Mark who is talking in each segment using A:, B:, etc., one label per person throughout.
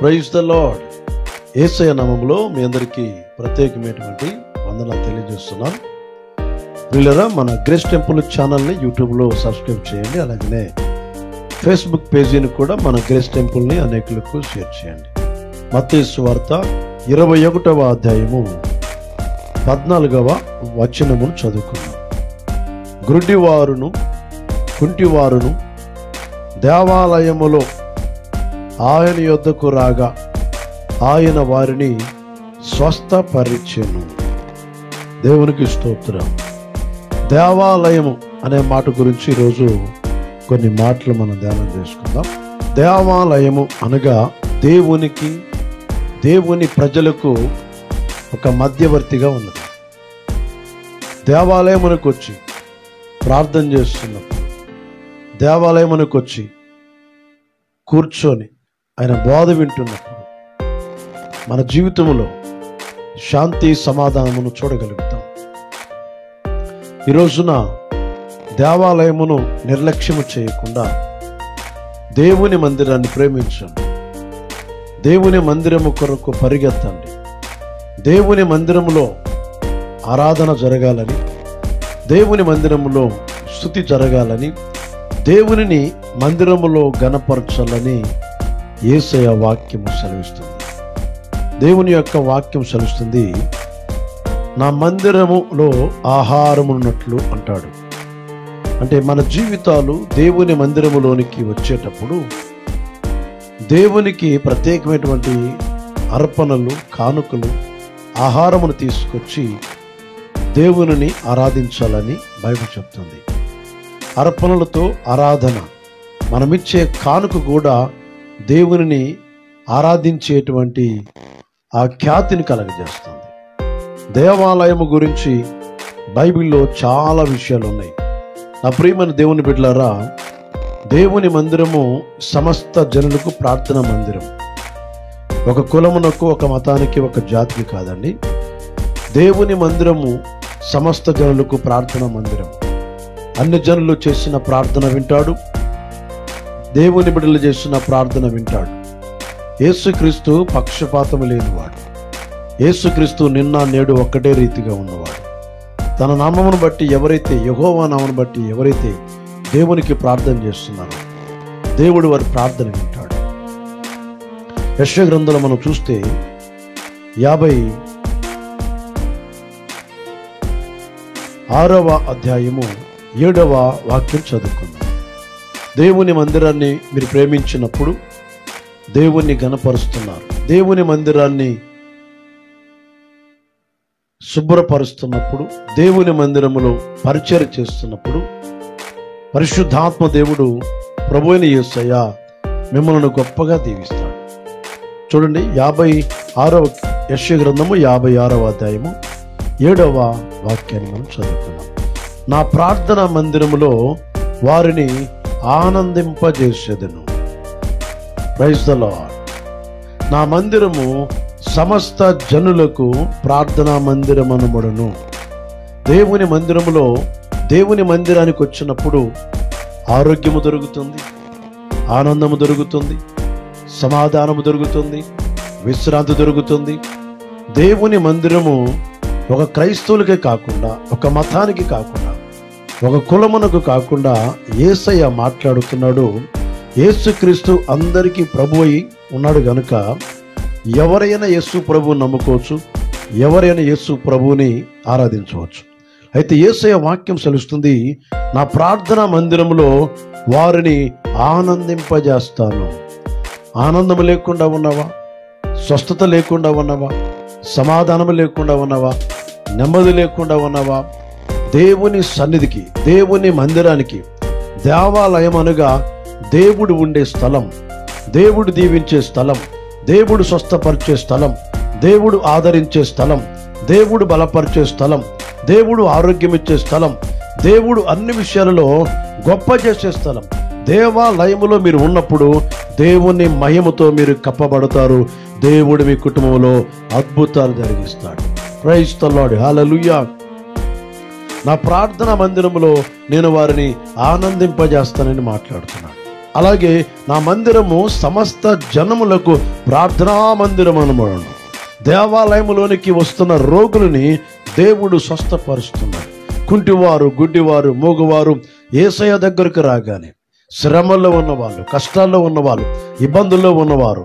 A: Praise the lord. యేసయ్య నామములో మీ అందరికీ ప్రత్యేకమైనటువంటి వందనాలు తెలియజేస్తున్నాను. ప్రియులారా, మన గ్రేస్ టెంపుల్ ఛానల్ని యూట్యూబ్లో సబ్స్క్రైబ్ చేయండి. అలాగనే ఫేస్బుక్ పేజీని కూడా మన గ్రేస్ టెంపుల్ని అనేకులకు షేర్ చేయండి. మత్తయి సువార్త 21వ అధ్యాయము 14వ వచనమును చదువుకున్నాం. గుడ్డివారును కుంటివారును దేవాలయములో ఆయన యొద్దకు రాగా ఆయన వారిని స్వస్థపరిచెను. దేవునికి స్తోత్రం. దేవాలయము అనే మాట గురించి ఈరోజు కొన్ని మాటలు మనం ధ్యానం చేసుకుందాం. దేవాలయము అనగా దేవుని ప్రజలకు ఒక మధ్యవర్తిగా ఉన్నది. దేవాలయమునకు వచ్చి ప్రార్థన చేస్తున్నప్పుడు, దేవాలయమునకు వచ్చి కూర్చొని ఆయన బోధ వింటున్నప్పుడు మన జీవితంలో శాంతి సమాధానమును చూడగలుగుతాం. ఈ రోజున దేవాలయమును నిర్లక్ష్యము చేయకుండా దేవుని మందిరాన్ని ప్రేమించండి. దేవుని మందిరము కొరకు పరిగెత్తండి. దేవుని మందిరములో ఆరాధన జరగాలని, దేవుని మందిరములో స్తుతి జరగాలని, దేవునిని మందిరములో ఘనపరచాలని యేసయ్య వాక్యము సెలవిస్తుంది. దేవుని యొక్క వాక్యం సెలవిస్తుంది, నా మందిరములో ఆహారమున్నట్లు అంటాడు. అంటే మన జీవితాలు దేవుని మందిరములోనికి వచ్చేటప్పుడు దేవునికి ప్రత్యేకమైనటువంటి అర్పణలు, కానుకలు, ఆహారమును తీసుకొచ్చి దేవునిని ఆరాధించాలని బైబిల్ చెప్తుంది. అర్పణలతో ఆరాధన, మనమిచ్చే కానుక కూడా దేవునిని ఆరాధించేటువంటి ఆ ఖ్యాతిని కలగజేస్తుంది. దేవాలయము గురించి బైబిల్లో చాలా విషయాలు ఉన్నాయి. నా ప్రియమైన దేవుని బిడ్డలారా, దేవుని మందిరము సమస్త జనులకు ప్రార్థన మందిరం. ఒక కులమునకు, ఒక మతానికి, ఒక జాతికి కాదండి. దేవుని మందిరము సమస్త జనులకు ప్రార్థన మందిరం. అన్ని జనులు చేసిన ప్రార్థన వింటాడు, దేవుని బిడ్డలు చేసిన ప్రార్థన వింటాడు. యేసుక్రీస్తు పక్షపాతము లేనివాడు. యేసుక్రీస్తు నిన్న నేడు ఒక్కటే రీతిగా ఉన్నవాడు. తన నామమును బట్టి ఎవరైతే, యెహోవా నామమును బట్టి ఎవరైతే దేవునికి ప్రార్థన చేస్తున్నారో దేవుడు వారి ప్రార్థన వింటాడు. యెషయా గ్రంథంలో మనం చూస్తే 56వ అధ్యాయము 7వ వాక్యం చదువుకుందాం. దేవుని మందిరాన్ని మీరు ప్రేమించినప్పుడు దేవుణ్ణి ఘనపరుస్తున్నారు. దేవుని మందిరాన్ని శుభ్రపరుస్తున్నప్పుడు, దేవుని మందిరములో పరిచర్య చేస్తున్నప్పుడు పరిశుద్ధాత్మ దేవుడు ప్రభువైన యేసయ్య మిమ్మల్ని గొప్పగా దీవిస్తాడు. చూడండి, 56వ యెషయా గ్రంథము 56వ అధ్యాయము 7వ వాక్యాన్ని మనం చదువుకున్నాం. నా ప్రార్థన మందిరములో వారిని ఆనందింపజేసేదను. Praise the lord. నా మందిరము సమస్త జనులకు ప్రార్థనా మందిరమనబడును. దేవుని మందిరములో, దేవుని మందిరానికి వచ్చినప్పుడు ఆరోగ్యము దొరుకుతుంది, ఆనందము దొరుకుతుంది, సమాధానము దొరుకుతుంది, విశ్రాంతి దొరుకుతుంది. దేవుని మందిరము ఒక క్రైస్తవులకే కాకుండా, ఒక మతానికి కాకుండా, ఒక కులమునకు కాకుండా యేసయ్య మాట్లాడుతున్నాడు. యేసుక్రీస్తు అందరికీ ప్రభు అయి ఉన్నాడు గనుక ఎవరైనా యేసు ప్రభువుని నమ్ముకోవచ్చు, ఎవరైనా యేసు ప్రభువుని ఆరాధించవచ్చు. అయితే యేసయ్య వాక్యం సెలుస్తుంది, నా ప్రార్థనా మందిరంలో వారిని ఆనందింపజేస్తాను. ఆనందం లేకుండా ఉన్నవా? స్వస్థత లేకుండా ఉన్నవా? సమాధానం లేకుండా ఉన్నవా? నెమ్మది లేకుండా ఉన్నవా? దేవుని సన్నిధికి, దేవుని మందిరానికి, దేవాలయం అనగా దేవుడు ఉండే స్థలం, దేవుడు దీవించే స్థలం, దేవుడు స్వస్థపరిచే స్థలం, దేవుడు ఆదరించే స్థలం, దేవుడు బలపరిచే స్థలం, దేవుడు ఆరోగ్యం ఇచ్చే స్థలం, దేవుడు అన్ని విషయాలలో గొప్ప చేసే స్థలం. దేవాలయములో మీరు ఉన్నప్పుడు దేవుని మహిమతో మీరు కప్పబడతారు. దేవుడు మీ కుటుంబంలో అద్భుతాలు జరిగిస్తాడు. Praise the lord. హల్లెలూయా. నా ప్రార్థన మందిరములో నేను వారిని ఆనందింపజేస్తానని మాట్లాడుతున్నాడు. అలాగే నా మందిరము సమస్త జనములకు ప్రార్థనా మందిరం అనబడును. దేవాలయములోనికి వస్తున్న రోగులని దేవుడు స్వస్థపరుస్తున్నాడు. కుంటివారు, గుడ్డివారు, మూగవారు యేసయ్య దగ్గరకు రాగానే శ్రమల్లో ఉన్నవాళ్ళు, కష్టాల్లో ఉన్నవాళ్ళు, ఇబ్బందుల్లో ఉన్నవారు,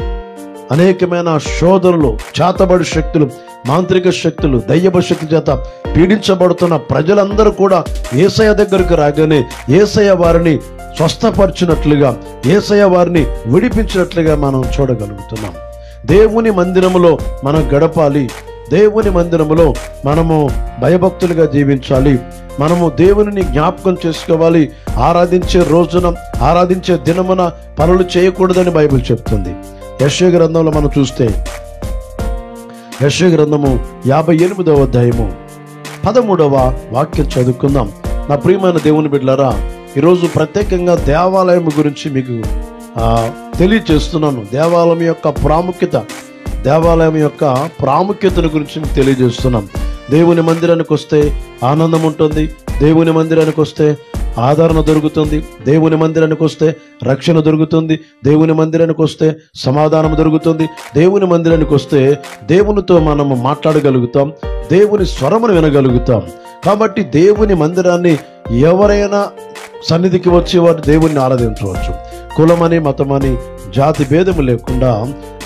A: అనేకమైన శోధనలు, చేతబడి శక్తులు, మాంత్రిక శక్తులు, దయ్యపు శక్తి చేత పీడించబడుతున్న ప్రజలందరూ కూడా యేసయ్య దగ్గరకు రాగానే యేసయ్య వారిని స్వస్థపరిచినట్లుగా, యేసయ్య వారిని విడిపించినట్లుగా మనం చూడగలుగుతున్నాం. దేవుని మందిరములో మనం గడపాలి. దేవుని మందిరములో మనము భయభక్తులుగా జీవించాలి. మనము దేవుని జ్ఞాపకం చేసుకోవాలి. ఆరాధించే రోజున, ఆరాధించే దినమున పనులు చేయకూడదని బైబిల్ చెప్తుంది. యెషయా గ్రంథంలో మనం చూస్తే యెషయా గ్రంథము 58వ అధ్యాయము 13వ వాక్యం చదువుకుందాం. నా ప్రియమైన దేవుని బిడ్డలారా, ఈరోజు ప్రత్యేకంగా దేవాలయం గురించి మీకు తెలియజేస్తున్నాను. దేవాలయం యొక్క ప్రాముఖ్యతను గురించి మీకు తెలియజేస్తున్నాం. దేవుని మందిరానికి వస్తే ఆనందం ఉంటుంది. దేవుని మందిరానికి వస్తే ఆదరణ దొరుకుతుంది. దేవుని మందిరానికి వస్తే రక్షణ దొరుకుతుంది. దేవుని మందిరానికి వస్తే సమాధానం దొరుకుతుంది. దేవుని మందిరానికి వస్తే దేవునితో మనము మాట్లాడగలుగుతాం. దేవుని స్వరమును వినగలుగుతాం. కాబట్టి దేవుని మందిరాన్ని ఎవరైనా సన్నిధికి వచ్చి వారు దేవుణ్ణి ఆరాధించవచ్చు. కులమని, మతమని, జాతి భేదము లేకుండా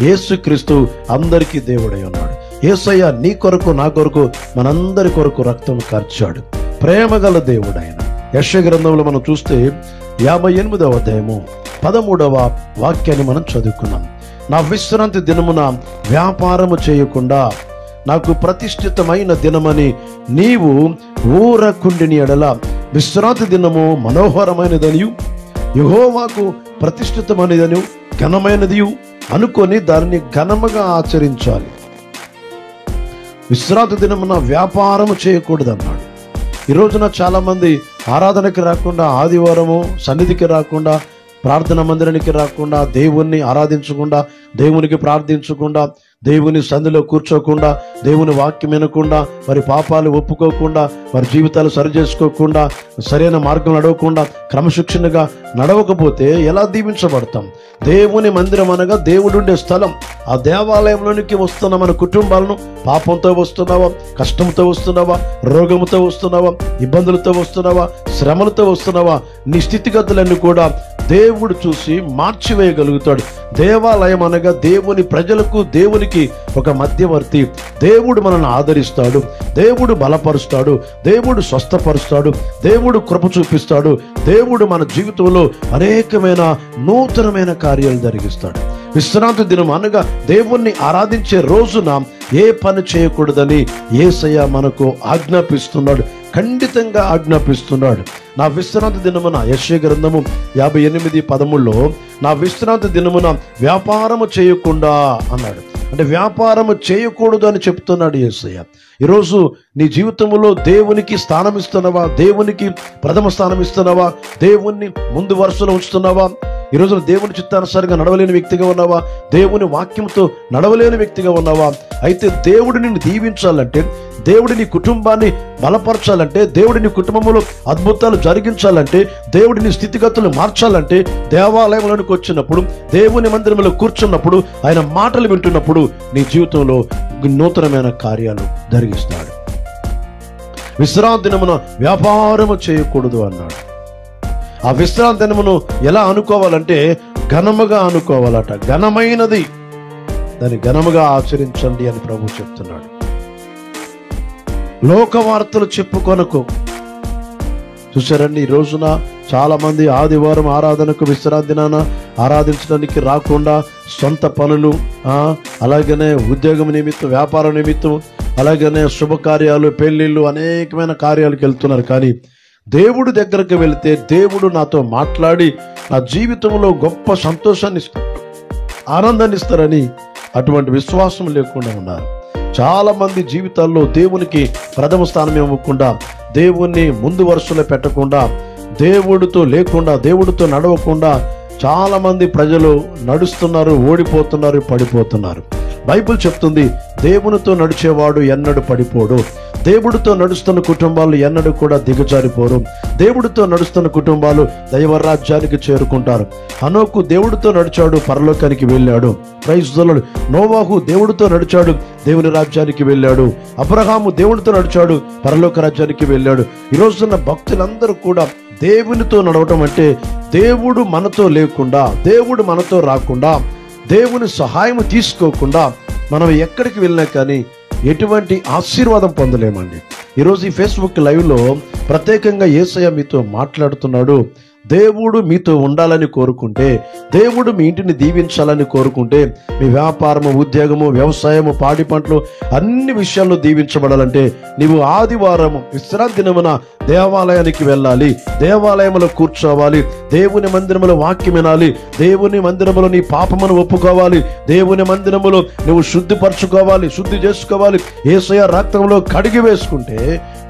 A: యేసుక్రీస్తు అందరికీ దేవుడై ఉన్నాడు. యేసయ్య నీ కొరకు, నా కొరకు, మనందరి కొరకు రక్తం కార్చాడు. ప్రేమగల దేవుడు ఆయన. యెషయా గ్రంథంలో మనం చూస్తే 58వ అధ్యాయము 13వ వాక్యాన్ని మనం చదువుకున్నాం. నా విశ్రాంతి దినమున వ్యాపారము చేయకుండా నాకు ప్రతిష్ఠితమైన దినమని నీవు ఊరకుండిని ఎడల విశ్రాంతి దినము మనోహరమైనదనియు యెహోవాకు ప్రతిష్ఠితమైనదనియు ఘనమైనదియు అనుకొని దానిని ఘనముగా ఆచరించాలి. విశ్రాంతి దినమున వ్యాపారము చేయకూడదన్నాడు. ఈ రోజున చాలామంది ఆరాధనకి రాకుండా, ఆదివారము సన్నిధికి రాకుండా, ప్రార్థన మందిరానికి రాకుండా, దేవుణ్ణి ఆరాధించకుండా, దేవునికి ప్రార్థించకుండా, దేవుని సన్నిధిలో కూర్చోకుండా, దేవుని వాక్యం వినకుండా, వారి పాపాలు ఒప్పుకోకుండా, వారి జీవితాలు సరిచేసుకోకుండా, సరైన మార్గం నడవకుండా, క్రమశిక్షణగా నడవకపోతే ఎలా దీవించబడతాం? దేవుని మందిరం అనగా దేవుడుండే స్థలం. ఆ దేవాలయంలోనికి వస్తున్న మన కుటుంబాలను పాపంతో వస్తున్నావా, కష్టంతో వస్తున్నావా, రోగముతో వస్తున్నావా, ఇబ్బందులతో వస్తున్నావా, శ్రమలతో వస్తున్నావా, నీ స్థితిగతులన్నీ కూడా దేవుడు చూసి మార్చివేయగలుగుతాడు. దేవాలయం అనగా దేవుని ప్రజలకు, దేవునికి ఒక మధ్యవర్తి. దేవుడు మనల్ని ఆదరిస్తాడు, దేవుడు బలపరుస్తాడు, దేవుడు స్వస్థపరుస్తాడు, దేవుడు కృప చూపిస్తాడు, దేవుడు మన జీవితంలో అనేకమైన నూతనమైన కార్యాలు జరిగిస్తాడు. విశ్రాంతి దినం అనగా దేవుణ్ణి ఆరాధించే రోజున ఏ పని చేయకూడదని యేసయ్య మనకు ఆజ్ఞాపిస్తున్నాడు, ఖండితంగా ఆజ్ఞాపిస్తున్నాడు. నా విశ్రాంతి దినమున, యెషయా గ్రంథము 58:13లో నా విశ్రాంతి దినమున వ్యాపారము చేయకుండా అన్నాడు. అంటే వ్యాపారము చేయకూడదు అని చెప్తున్నాడు యేసయ్య. ఈరోజు నీ జీవితంలో దేవునికి స్థానం ఇస్తున్నావా? దేవునికి ప్రథమ స్థానం ఇస్తున్నావా? దేవుణ్ణి ముందు వరుసలో ఉంచుతున్నావా? ఈరోజు దేవుని చిత్తానుసారంగా నడవలేని వ్యక్తిగా ఉన్నావా? దేవుని వాక్యంతో నడవలేని వ్యక్తిగా ఉన్నావా? అయితే దేవుడు నిన్ను దీవించాలంటే, దేవుడి నీ కుటుంబాన్ని బలపరచాలంటే, దేవుడి నీ కుటుంబంలో అద్భుతాలు జరిగించాలంటే, దేవుడి నీ స్థితిగతులు మార్చాలంటే, దేవాలయంలోనికి వచ్చినప్పుడు, దేవుని మందిరంలో కూర్చున్నప్పుడు, ఆయన మాటలు వింటున్నప్పుడు నీ జీవితంలో నూతనమైన కార్యాలు జరిగిస్తాడు. విశ్రాంతి దినమున వ్యాపారము చేయకూడదు అన్నాడు. ఆ విశ్రాంతి దినమును ఎలా అనుకోవాలంటే ఘనముగా అనుకోవాలట. ఘనమైనది, దాన్ని ఘనముగా ఆచరించండి అని ప్రభు చెప్తున్నాడు. లోక వార్తలు చెప్పుకొనకు. చూసారండి, ఈ రోజున చాలా మంది ఆదివారం ఆరాధనకు, విశ్రాంతి దినాన ఆరాధించడానికి రాకుండా సొంత పనులు, అలాగనే ఉద్యోగం నిమిత్తం, వ్యాపార నిమిత్తం, అలాగనే శుభకార్యాలు, పెళ్లిళ్ళు, అనేకమైన కార్యాలకు వెళ్తున్నారు. కానీ దేవుడి దగ్గరకు వెళితే దేవుడు నాతో మాట్లాడి నా జీవితంలో గొప్ప సంతోషాన్ని, ఆనందాన్ని ఇస్తారని అటువంటి విశ్వాసం లేకుండా ఉన్నారు. చాలా మంది జీవితాల్లో దేవునికి ప్రథమ స్థానం ఇవ్వకుండా, దేవుణ్ణి ముందు వరుసలో పెట్టకుండా, దేవుడితో లేకుండా, దేవుడితో నడవకుండా చాలా మంది ప్రజలు నడుస్తున్నారు, ఓడిపోతున్నారు, పడిపోతున్నారు. బైబిల్ చెప్తుంది, దేవునితో నడిచేవాడు ఎన్నడూ పడిపోడు, దేవుడితో నడుస్తున్న కుటుంబాలు ఎన్నడూ కూడా దిగజారిపోరు. దేవుడితో నడుస్తున్న కుటుంబాలు దైవరాజ్యానికి చేరుకుంటారు. హనోకు దేవుడితో నడిచాడు, పరలోకానికి వెళ్ళాడు. Praise the Lord. నోవాహు దేవుడితో నడిచాడు, దేవుని రాజ్యానికి వెళ్ళాడు. అబ్రహాము దేవుడితో నడిచాడు, పరలోక రాజ్యానికి వెళ్ళాడు. ఈ రోజున్న భక్తులందరూ కూడా దేవునితో నడవటం అంటే దేవుడు మనతో లేకుండా, దేవుడు మనతో రాకుండా, దేవుని సహాయం తీసుకోకుండా మనం ఎక్కడికి వెళ్ళినా కానీ ఎటువంటి ఆశీర్వాదం పొందలేమండి. ఈరోజు ఈ ఫేస్బుక్ లైవ్లో ప్రత్యేకంగా యేసయ్య మీతో మాట్లాడుతున్నాడు. దేవుడు మీతో ఉండాలని కోరుకుంటే, దేవుడు మీ ఇంటిని దీవించాలని కోరుకుంటే, మీ వ్యాపారము, ఉద్యోగము, వ్యవసాయము, పాడి పంటలు అన్ని విషయాల్లో దీవించబడాలంటే నీవు ఆదివారము విశ్రాంతి దినమున దేవాలయానికి వెళ్ళాలి, దేవాలయంలో కూర్చోవాలి, దేవుని మందిరములో వాక్యం వినాలి, దేవుని మందిరములో నీ పాపమును ఒప్పుకోవాలి, దేవుని మందిరములో నువ్వు శుద్ధిపరచుకోవాలి, శుద్ధి చేసుకోవాలి. యేసయ్య రక్తంలో కడిగి వేసుకుంటే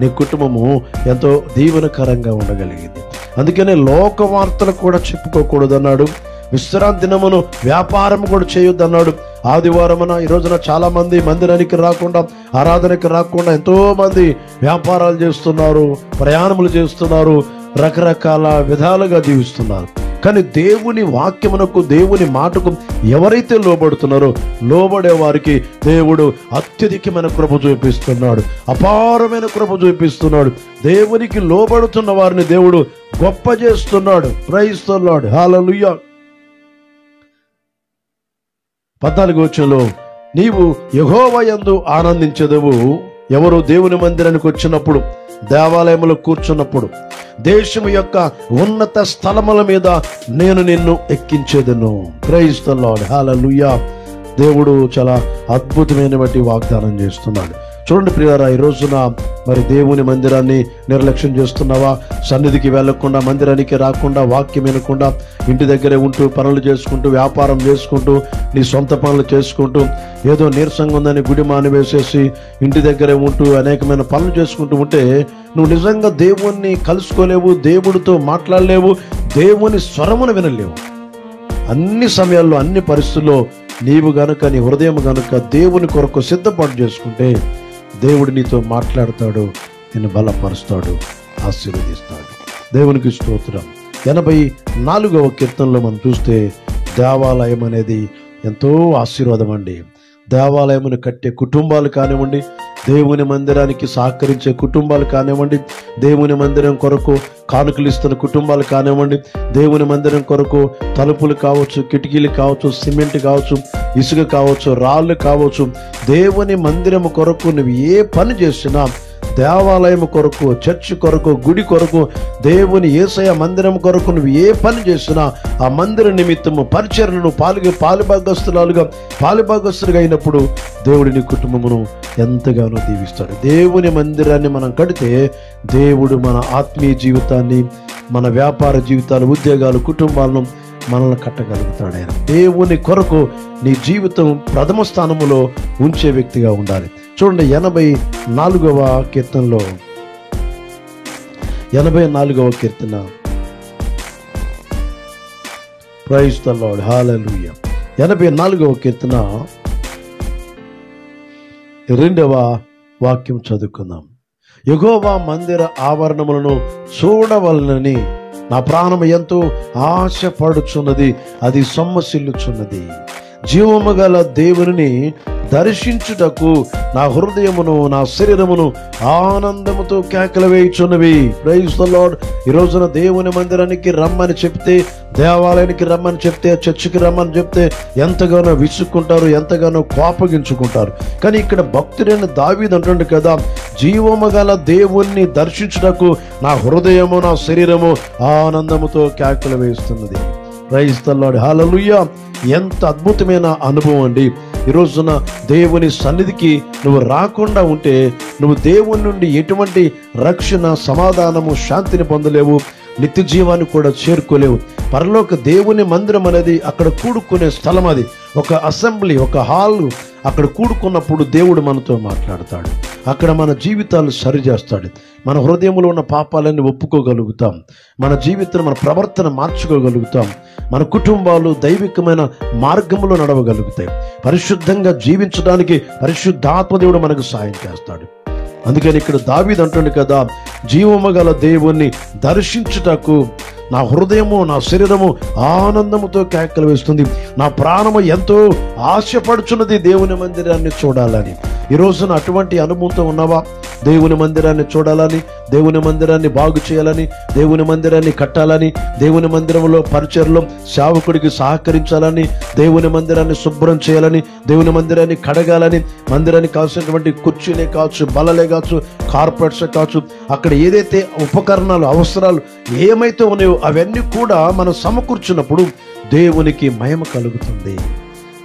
A: నీ కుటుంబము ఎంతో దీవెనకరంగా ఉండగలిగింది. అందుకనే లోక వార్తలు కూడా చెప్పుకోకూడదు అన్నాడు. విశ్రాంతి దినమును వ్యాపారం కూడా చేయొద్దన్నాడు. ఆదివారమున ఈ రోజున చాలా మంది మందిరానికి రాకుండా, ఆరాధనకి రాకుండా ఎంతో మంది వ్యాపారాలు చేస్తున్నారు, ప్రయాణములు చేస్తున్నారు, రకరకాల విధాలుగా జీవిస్తున్నారు. కానీ దేవుని వాక్యమునకు, దేవుని మాటకు ఎవరైతే లోబడుతున్నారో, లోబడే వారికి దేవుడు అత్యధికమైన కృప చూపిస్తున్నాడు, అపారమైన కృప చూపిస్తున్నాడు. దేవునికి లోబడుతున్న వారిని దేవుడు గొప్ప చేస్తున్నాడు. Praise the lord. హల్లెలూయా. 14వ వచనంలో నీవు యెహోవా యందు ఆనందించెదవు. ఎవరు దేవుని మందిరానికి వచ్చినప్పుడు, దేవాలయంలో కూర్చున్నప్పుడు, దేశము యొక్క ఉన్నత స్థలముల మీద నేను నిన్ను ఎక్కించేదను. Praise the lord. హల్లెలూయా. దేవుడు చాలా అద్భుతమైనటువంటి వాగ్దానం చేస్తున్నాడు. చూడండి ప్రియులారా, ఈ రోజున మరి దేవుని మందిరాన్ని నిర్లక్ష్యం చేస్తున్నావా? సన్నిధికి వెళ్లకుండా, మందిరానికి రాకుండా, వాక్యం వినకుండా, ఇంటి దగ్గరే ఉంటూ పనులు చేసుకుంటూ, వ్యాపారం చేసుకుంటూ, నీ సొంత పనులు చేసుకుంటూ, ఏదో నీరసంగా ఉందని గుడి మానివేసేసి ఇంటి దగ్గరే ఉంటూ అనేకమైన పనులు చేసుకుంటూ ఉంటే నువ్వు నిజంగా దేవుణ్ణి కలుసుకోలేవు, దేవుడితో మాట్లాడలేవు, దేవుని స్వరమును వినలేవు. అన్ని సమయాల్లో, అన్ని పరిస్థితుల్లో నీవు గనుక, నీ హృదయం గనుక దేవుని కొరకు సిద్ధపాటు చేసుకుంటే దేవుడు నీతో మాట్లాడతాడు, నిన్ను బలపరుస్తాడు, ఆశీర్వదిస్తాడు. దేవునికి స్తోత్రం. 84వ కీర్తనలో మనం చూస్తే దేవాలయం అనేది ఎంతో ఆశీర్వాదం అండి. దేవాలయమును కట్టే కుటుంబాలు కానివ్వండి, దేవుని మందిరానికి సహకరించే కుటుంబాలు కానివ్వండి, దేవుని మందిరం కొరకు కానుకలు ఇస్తున్న కుటుంబాలు కానివ్వండి, దేవుని మందిరం కొరకు తలుపులు కావచ్చు, కిటికీలు కావచ్చు, సిమెంట్ కావచ్చు, ఇసుక కావచ్చు, రాళ్ళు కావచ్చు, దేవుని మందిరం కొరకు నువ్వు ఏ పని చేసినా, దేవాలయం కొరకు, చర్చి కొరకు, గుడి కొరకు, దేవుని యేసయ్య మందిరం కొరకు నువ్వు ఏ పని చేసినా ఆ మందిర నిమిత్తము పరిచర్యను పాలుభాగస్తులుగా అయినప్పుడు దేవుడి నీ కుటుంబమును ఎంతగానో దీవిస్తాడు. దేవుని మందిరాన్ని మనం కడితే దేవుడు మన ఆత్మీయ జీవితాన్ని, మన వ్యాపార జీవితాలు, ఉద్యోగాలు, కుటుంబాలను మనల్ని కట్టగలుగుతాడు. ఆయన దేవుని కొరకు నీ జీవితం ప్రథమ స్థానములో ఉంచే వ్యక్తిగా ఉండాలి. చూడండి 84వ కీర్తనలో, 84వ కీర్తన. Praise the lord. హల్లెలూయా. 84వ కీర్తన 2వ వాక్యం చదువుకుందాం. యెహోవా మందిర ఆవరణములను చూడవలనని నా ప్రాణము ఎంతో ఆశపడుచున్నది, అది సొమ్మసిల్లుచున్నది. జీవము గల దేవుని దర్శించుటకు నా హృదయమును, నా శరీరమును ఆనందముతో కేకలు వేయుచున్నవి. Praise the lord. ఈ రోజున దేవుని మందిరానికి రమ్మని చెప్తే, దేవాలయానికి రమ్మని చెప్తే, చర్చికి రమ్మని చెప్తే ఎంతగానో విసుక్కుంటారు, ఎంతగానో కోపగించుకుంటారు. కానీ ఇక్కడ భక్తుడైన దావీదు అంటుండు కదా, జీవము గల దేవుణ్ణి దర్శించుటకు నా హృదయము, నా శరీరము ఆనందముతో కేకలు వేస్తున్నది. Praise the lord. హల్లెలూయా. ఎంత అద్భుతమైన అనుభవం అండి. ఈ రోజున దేవుని సన్నిధికి నువ్వు రాకుండా ఉంటే నువ్వు దేవుని నుండి ఎటువంటి రక్షణ, సమాధానము, శాంతిని పొందలేవు, నిత్య జీవాన్ని కూడా చేరుకోలేవు. పరలోక దేవుని మందిరం అనేది అక్కడ కూడుకునే స్థలం. అది ఒక అసెంబ్లీ, ఒక హాల్. అక్కడ కూడుకున్నప్పుడు దేవుడు మనతో మాట్లాడతాడు. అక్కడ మన జీవితాలు సరిచేస్తాడు. మన హృదయంలో ఉన్న పాపాలన్నీ ఒప్పుకోగలుగుతాం. మన జీవితం, మన ప్రవర్తన మార్చుకోగలుగుతాం. మన కుటుంబాలు దైవికమైన మార్గంలో నడవగలుగుతాయి. పరిశుద్ధంగా జీవించడానికి పరిశుద్ధాత్మ దేవుడు మనకు సాయం చేస్తాడు. అందుకని ఇక్కడ దావీదు అంటుండు కదా, జీవము గల దేవుణ్ణి దర్శించుటకు నా హృదయము నా శరీరము ఆనందముతో కేకలు వేస్తుంది, నా ప్రాణము ఎంతో ఆశపడుచున్నది దేవుని మందిరాన్ని చూడాలని. ఈ రోజున అటువంటి అనుభవంతో ఉన్నావా? దేవుని మందిరాన్ని చూడాలని, దేవుని మందిరాన్ని బాగు చేయాలని, దేవుని మందిరాన్ని కట్టాలని, దేవుని మందిరంలో పరిచర్లో సేవకుడికి సహకరించాలని, దేవుని మందిరాన్ని శుభ్రం చేయాలని, దేవుని మందిరాన్ని కడగాలని, మందిరానికి కావాల్సినటువంటి కుర్చీలే కావచ్చు, బల్లలే కావచ్చు, కార్పెట్స్ కావచ్చు, అక్కడ ఏదైతే ఉపకరణాలు అవసరాలు ఏమైతే ఉన్నాయో అవన్నీ కూడా మనం సమకూర్చున్నప్పుడు దేవునికి మహిమ కలుగుతుంది.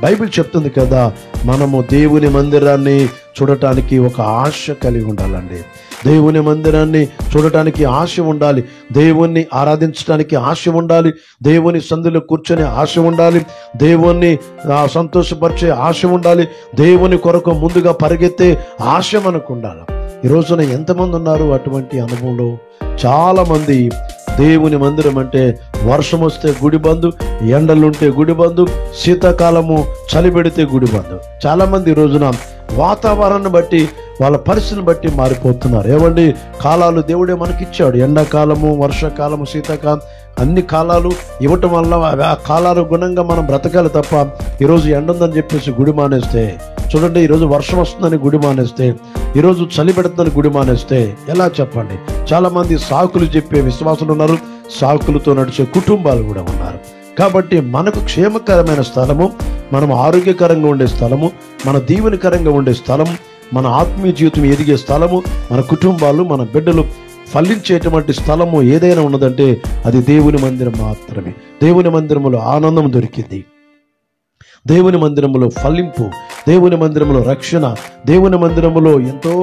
A: బైబిల్ చెప్తుంది కదా, మనము దేవుని మందిరాన్ని చూడటానికి ఒక ఆశ కలిగి ఉండాలండి. దేవుని మందిరాన్ని చూడటానికి ఆశ ఉండాలి, దేవుణ్ణి ఆరాధించడానికి ఆశ ఉండాలి, దేవుని సందులో కూర్చొని ఆశ ఉండాలి, దేవుణ్ణి సంతోషపరిచే ఆశ ఉండాలి, దేవుని కొరకు ముందుగా పరిగెత్తే ఆశ మనకు ఉండాలి. ఈ రోజున ఎంతమంది ఉన్నారు అటువంటి అనుభవంలో? చాలా మంది దేవుని మందిరం అంటే వర్షం వస్తే గుడి బంధు, ఎండలుంటే గుడి బంధు, శీతాకాలము చలి పెడితే గుడి బంధు. చాలా మంది ఈ రోజున వాతావరణాన్ని బట్టి వాళ్ళ పరిస్థితిని బట్టి మారిపోతున్నారు. ఏమండి, కాలాలు దేవుడే మనకిచ్చాడు. ఎండాకాలము, వర్షాకాలము, శీతాకాలం అన్ని కాలాలు ఇవ్వటం వల్ల ఆ కాలాల గుణంగా మనం బ్రతకాలి తప్ప ఈరోజు ఎండ ఉందని చెప్పేసి గుడి మానేస్తే, చూడండి, ఈరోజు వర్షం వస్తుందని గుడి మానేస్తే, ఈరోజు చలి పెడుతుందని గుడి మానేస్తే ఎలా చెప్పండి? చాలా మంది సాకులు చెప్పే విశ్వాసులు ఉన్నారు, సాకులతో నడిచే కుటుంబాలు కూడా ఉన్నారు. కాబట్టి మనకు క్షేమకరమైన స్థలము, మనం ఆరోగ్యకరంగా ఉండే స్థలము, మన దీవెనకరంగా ఉండే స్థలము, మన ఆత్మీయ జీవితం ఎదిగే స్థలము, మన కుటుంబాలు, మన బిడ్డలు ఫలించేటువంటి స్థలము ఏదైనా ఉన్నదంటే అది దేవుని మందిరం మాత్రమే. దేవుని మందిరములో ఆనందం దొరికింది, దేవుని మందిరములో ఫలింపు, దేవుని మందిరములో రక్షణ, దేవుని మందిరములో ఎంతో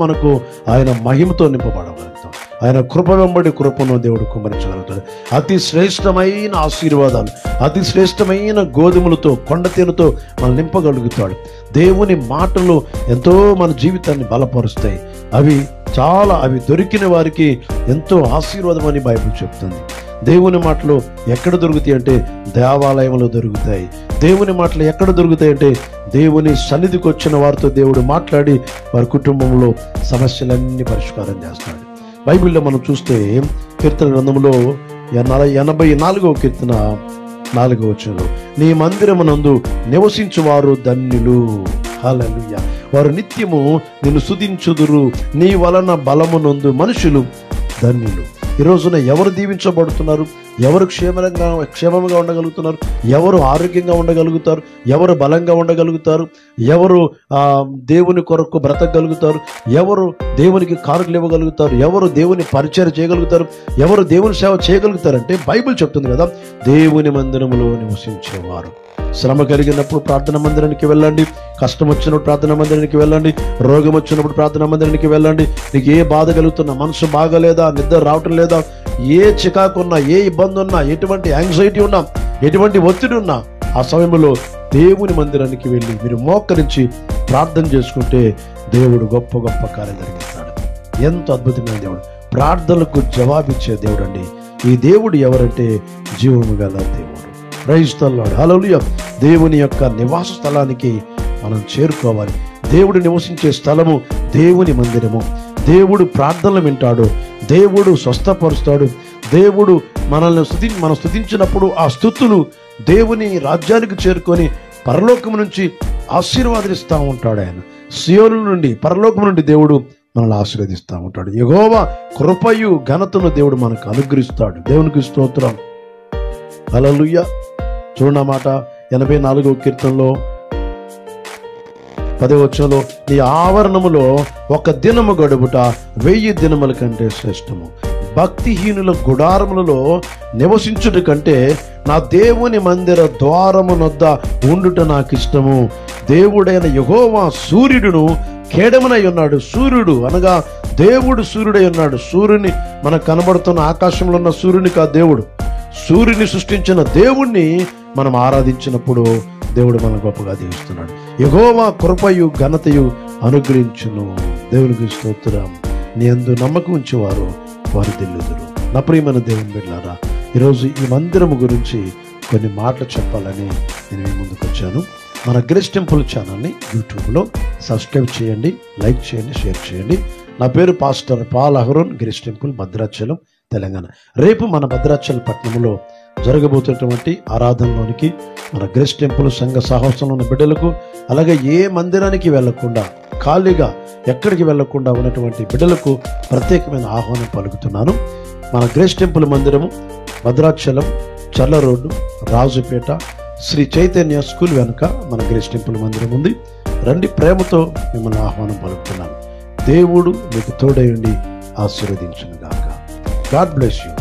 A: మనకు ఆయన మహిమతో నింపబడగలుగుతాం. ఆయన కృప వెంబడి కృపను దేవుడు కుమ్మరించగలుగుతాడు. అతి శ్రేష్టమైన ఆశీర్వాదాలు, అతి శ్రేష్టమైన గోధుమలతో, కొండతేనెతో మనం నింపగలుగుతాడు. దేవుని మాటలు ఎంతో మన జీవితాన్ని బలపరుస్తాయి. అవి దొరికిన వారికి ఎంతో ఆశీర్వాదం అని బైబిల్ చెప్తుంది. దేవుని మాటలు ఎక్కడ దొరుకుతాయి అంటే దేవాలయంలో దొరుకుతాయి. దేవుని మాటలు ఎక్కడ దొరుకుతాయి అంటే దేవుని సన్నిధికి వచ్చిన వారితో దేవుడు మాట్లాడి వారి కుటుంబంలో సమస్యలన్నీ పరిష్కారం చేస్తాడు. బైబిల్లో మనం చూస్తే కీర్తన గ్రంథంలో 84వ కీర్తన 4వ వచనంలో, నీ మందిరమునందు నివసించువారు ధన్యులు, హల్లెలూయా, వారు నిత్యము నిన్ను స్తుతించుదురు, నీ వలన బలమునందు మనుషులు ధన్యులు. ఈ రోజున ఎవరు దీవించబడుతున్నారు? ఎవరు క్షేమంగా ఉండగలుగుతున్నారు? ఎవరు ఆరోగ్యంగా ఉండగలుగుతారు? ఎవరు బలంగా ఉండగలుగుతారు? ఎవరు దేవుని కొరకు బ్రతకగలుగుతారు? ఎవరు దేవునికి కానుకలు ఇవ్వగలుగుతారు? ఎవరు దేవుని పరిచయం చేయగలుగుతారు? ఎవరు దేవుని సేవ చేయగలుగుతారంటే బైబిల్ చెప్తుంది కదా, దేవుని మందిరములో నివసించేవారు. శ్రమ కలిగినప్పుడు ప్రార్థన మందిరానికి వెళ్ళండి, కష్టం వచ్చినప్పుడు ప్రార్థన మందిరానికి వెళ్ళండి, రోగం వచ్చినప్పుడు ప్రార్థన మందిరానికి వెళ్ళండి. నీకు ఏ బాధ కలుగుతున్నా, మనసు బాగలేదా, నిద్ర రావటం లేదా, ఏ చికాకు ఉన్నా, ఏ ఇబ్బంది ఉన్నా, ఎటువంటి యాంగ్జైటీ ఉన్నా, ఎటువంటి ఒత్తిడి ఉన్నా, ఆ సమయంలో దేవుని మందిరానికి వెళ్ళి మీరు మోకరించి ప్రార్థన చేసుకుంటే దేవుడు గొప్ప గొప్ప కార్యం జరిగిస్తాడు. ఎంత అద్భుతమైన దేవుడు, ప్రార్థనలకు జవాబిచ్చే దేవుడు అండి. ఈ దేవుడు ఎవరంటే జీవము గల దేవుడు. ప్రైజ్ ది లార్డ్, హల్లెలూయా. దేవుని యొక్క నివాస స్థలానికి మనం చేరుకోవాలి. దేవుడు నివసించే స్థలము దేవుని మందిరము. దేవుడు ప్రార్థనలు వింటాడు, దేవుడు స్వస్థపరుస్తాడు. దేవుడు మనం స్తుతించినప్పుడు ఆ స్తుతులు దేవుని రాజ్యానికి చేరుకొని పరలోకము నుంచి ఆశీర్వాదిస్తూ ఉంటాడు. ఆయన సియోను నుండి, పరలోకము నుండి దేవుడు మనల్ని ఆశీర్వదిస్తూ ఉంటాడు. యెహోవా కృపయు ఘనతను దేవుడు మనకు అనుగ్రహిస్తాడు. దేవునికి స్తోత్రం, హల్లెలూయా. చూడండి ఆ మాట 84వ కీర్తనలో 10వ వచనంలో, నీ ఆవరణములో ఒక దినము గడుపుట 1000 దినముల కంటే శ్రేష్టము. భక్తిహీనుల గుడారములలో నివసించుట కంటే నా దేవుని మందిర ద్వారమునొద్ద ఉండుట నాకు ఇష్టము. దేవుడైన యెహోవా సూర్యుడును కేడమునై ఉన్నాడు. సూర్యుడు అనగా దేవుడు సూర్యుడై ఉన్నాడు. సూర్యుని మనకు కనబడుతున్న ఆకాశంలో ఉన్న సూర్యుని కాదు దేవుడు. సూర్యుని సృష్టించిన దేవుణ్ణి మనం ఆరాధించినప్పుడు దేవుడు మన గొప్పగా దీవిస్తున్నాడు. యెహోవా కృపయు ఘనతయు అనుగ్రహించును. దేవునికి స్తోత్రం. నీ యందు నమ్మకం ఉంచేవారు వారు దిల్లుదురు. నా ప్రియమైన దేవుని బిడ్డలారా, ఈరోజు ఈ మందిరము గురించి కొన్ని మాటలు చెప్పాలని నేను మీ ముందుకు వచ్చాను. మన గ్రేస్ టెంపుల్ ఛానల్ని యూట్యూబ్లో సబ్స్క్రైబ్ చేయండి, లైక్ చేయండి, షేర్ చేయండి. నా పేరు pastor Paul Aharon, Grace Temple, Bhadrachalam, Telangana. రేపు మన భద్రాచలం పట్టణంలో జరగబోతున్నటువంటి ఆరాధనలోనికి మన గ్రేస్ టెంపుల్ సంఘ సాహసంలో ఉన్న బిడ్డలకు, అలాగే ఏ మందిరానికి వెళ్లకుండా, ఖాళీగా ఎక్కడికి వెళ్లకుండా ఉన్నటువంటి బిడ్డలకు ప్రత్యేకమైన ఆహ్వానం పలుకుతున్నాను. మన గ్రేస్ టెంపుల్ మందిరము భద్రాచలం, చర్ల రోడ్డు, రాజుపేట, శ్రీ చైతన్య స్కూల్ వెనుక మన గ్రేస్ టెంపుల్ మందిరం ఉంది. రండి, ప్రేమతో మిమ్మల్ని ఆహ్వానం పలుకుతున్నాను. దేవుడు మీకు తోడై ఉండి ఆశీర్వదించును గాక. God bless you.